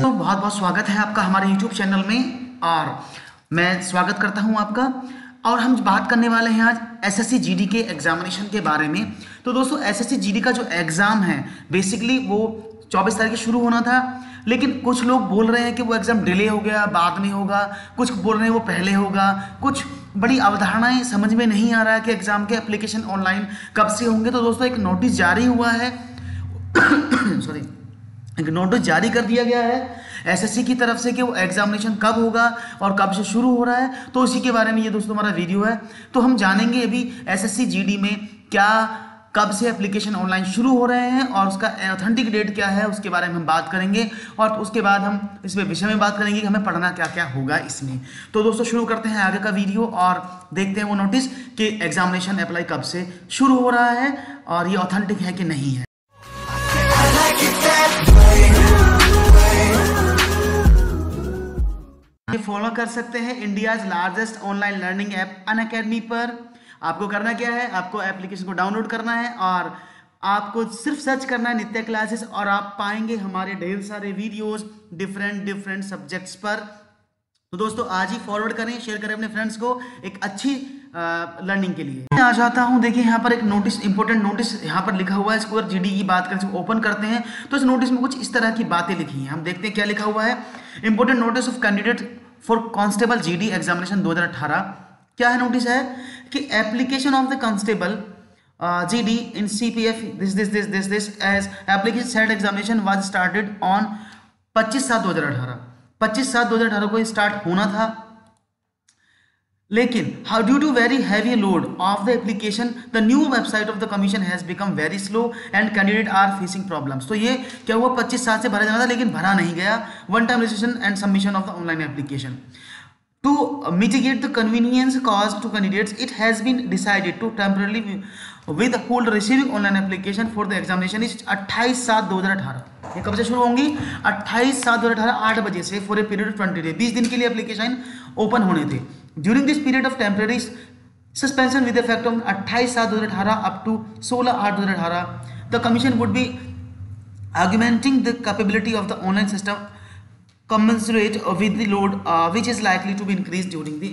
तो बहुत बहुत स्वागत है आपका हमारे YouTube चैनल में और मैं स्वागत करता हूं आपका। और हम बात करने वाले हैं आज SSC GD के एग्जामिनेशन के बारे में। तो दोस्तों SSC GD का जो एग्ज़ाम है बेसिकली वो 24 तारीख शुरू होना था, लेकिन कुछ लोग बोल रहे हैं कि वो एग्ज़ाम डिले हो गया, बाद में होगा, कुछ बोल रहे हैं वो पहले होगा। कुछ बड़ी अवधारणाएं समझ में नहीं आ रहा है कि एग्ज़ाम के एप्लीकेशन ऑनलाइन कब से होंगे। तो दोस्तों एक नोटिस जारी हुआ है सॉरी एक नोटिस जारी कर दिया गया है SSC की तरफ से कि वो एग्जामिनेशन कब होगा और कब से शुरू हो रहा है। तो इसी के बारे में ये दोस्तों हमारा वीडियो है। तो हम जानेंगे अभी SSC GD में क्या कब से एप्लीकेशन ऑनलाइन शुरू हो रहे हैं और उसका ऑथेंटिक डेट क्या है, उसके बारे में हम बात करेंगे। और उसके बाद हम इस विषय में बात करेंगे कि हमें पढ़ना क्या क्या होगा इसमें। तो दोस्तों शुरू करते हैं आगे का वीडियो और देखते हैं वो नोटिस कि एग्जामिनेशन अप्लाई कब से शुरू हो रहा है और ये ऑथेंटिक है कि नहीं है। फॉलो कर सकते हैं India's largest online learning app Unacademy पर। आपको करना क्या है, आपको एप्लीकेशन को डाउनलोड करना है और आपको सिर्फ सर्च करना है नित्य क्लासेस और आप पाएंगे हमारे ढेर सारे वीडियोस डिफरेंट सब्जेक्ट्स पर। तो दोस्तों आज ही फॉरवर्ड करें, शेयर करें अपने फ्रेंड्स को एक अच्छी लर्निंग के लिए। मैं आ जाता हूं, देखिए यहाँ पर एक नोटिस, इंपॉर्टेंट नोटिस यहाँ पर लिखा हुआ है। इसको अगर GD की बात करें, ओपन करते हैं तो इस नोटिस में कुछ इस तरह की बातें लिखी हैं। हम देखते हैं क्या लिखा हुआ है। Important notice of candidate for constable GD examination 2018। क्या है नोटिस है कि application of the constable GD in CPF this as application set examination was started on 25/7/2018। 25/7/2018 को स्टार्ट होना था, लेकिन due to very heavy load of the application the new website of the commission has become very slow and candidate are facing problems. तो ये क्या हुआ, 25/7 से भरा जाना था लेकिन भरा नहीं गया। One time registration and submission of the online application. To mitigate the convenience caused to candidates, it has been decided to temporarily withhold receiving online application for the examination is 28/7/2018। ये कब से शुरू होंगी, 28/7/2018 8 बजे से for a period of 20 day, 20 दिन के लिए एप्लीकेशन ओपन होने थे। During this period of temporary suspension with effect of 28/7/2018 up to 16/8/2018 the commission would be augmenting the capability of the online system commensurate with the load which is likely to be increased during the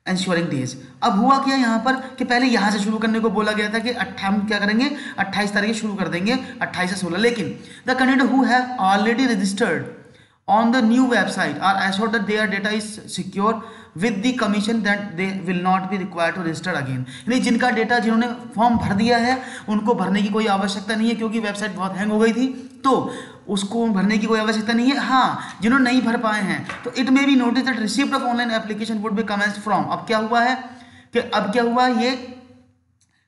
ensuing days। अब हुआ क्या यहाँ पर कि पहले यहाँ से शुरू करने को बोला गया था कि हम क्या करेंगे 28 तारीख शुरू कर देंगे, 28 से 16, लेकिन the candidate who have already registered on the new website are assured that their data is secure with the commission that they will not be required to register again। यानी जिनका डेटा, जिन्होंने फॉर्म भर दिया है उनको भरने की कोई आवश्यकता नहीं है, क्योंकि वेबसाइट बहुत हैंग हो गई थी तो उसको भरने की कोई आवश्यकता नहीं है। हाँ, जिन्होंने नहीं भर पाए हैं तो it may be notice that receipt of online application would be commenced from. अब क्या हुआ है कि अब क्या हुआ, ये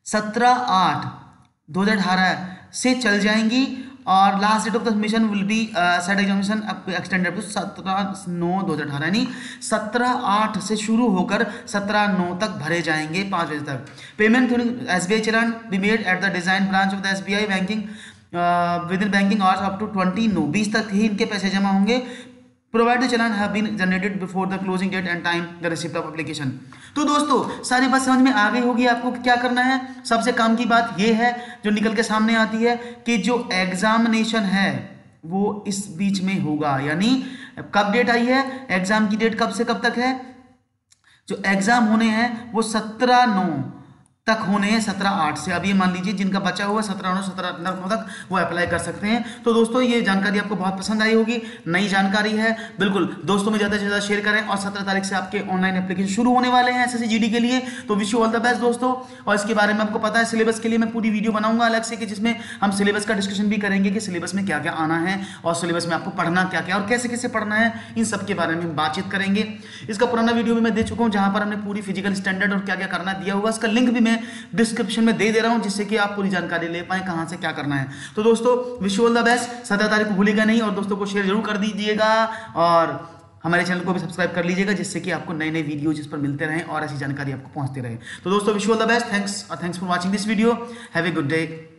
17/8/2018 से चल जाएंगी और last date of the submission will be set examination extended to 17/9/2018। यानी 17/8 से शुरू होकर 17/9 तक भरे जाएंगे 5 बजे तक। Payment through SBI challan be made at the design branch of the SBI banking within banking hours up to 20 तक ही इनके पैसे जमा होंगे। Provided challan have been generated before the closing date and time the receipt of application. तो दोस्तों सारी बात समझ में आ गई होगी आपको कि क्या करना है। सबसे काम की बात यह है जो निकल के सामने आती है कि जो एग्जामिनेशन है वो इस बीच में होगा। यानी कब डेट आई है, एग्जाम की डेट कब से कब तक है, जो एग्जाम होने हैं वो 17/9 तक होने हैं, 17/8 से। अब ये मान लीजिए जिनका बचा हुआ 17/9 17/9 तक वो अप्लाई कर सकते हैं। तो दोस्तों ये जानकारी आपको बहुत पसंद आई होगी, नई जानकारी है, बिल्कुल दोस्तों में ज़्यादा से ज़्यादा शेयर करें। और 17 तारीख से आपके ऑनलाइन एप्लीकेशन शुरू होने वाले हैं SSC GD के लिए। तो wish you all the best दोस्तों। और इसके बारे में आपको पता है सिलेबस के लिए मैं पूरी वीडियो बनाऊंगा अलग से, कि जिसमें हम सिलेबस का डिस्कशन भी करेंगे कि सिलेबस में क्या क्या आना है और सिलेबस में आपको पढ़ना क्या क्या और कैसे कैसे पढ़ना है, इन सब के बारे में बातचीत करेंगे। इसका पुराना वीडियो भी मैं दे चुका हूँ जहाँ पर हमने पूरी फिजिकल स्टैंडर्ड और क्या क्या करना दिया हुआ, इसका लिंक भी मैं डिस्क्रिप्शन में दे रहा हूं, जिससे कि आप पूरी जानकारी ले पाए कहां से क्या करना है। तो दोस्तों wish you all the best. 17 तारीख को भूलिएगा नहीं और दोस्तों को शेयर जरूर कर दीजिएगा और हमारे चैनल को भी सब्सक्राइब कर लीजिएगा, जिससे कि आपको नए नए वीडियो जिस पर मिलते रहें और ऐसी जानकारी आपको पहुंचती रहे। तो दोस्तों wish you all the best. Thanks for watching this video. Have a good day.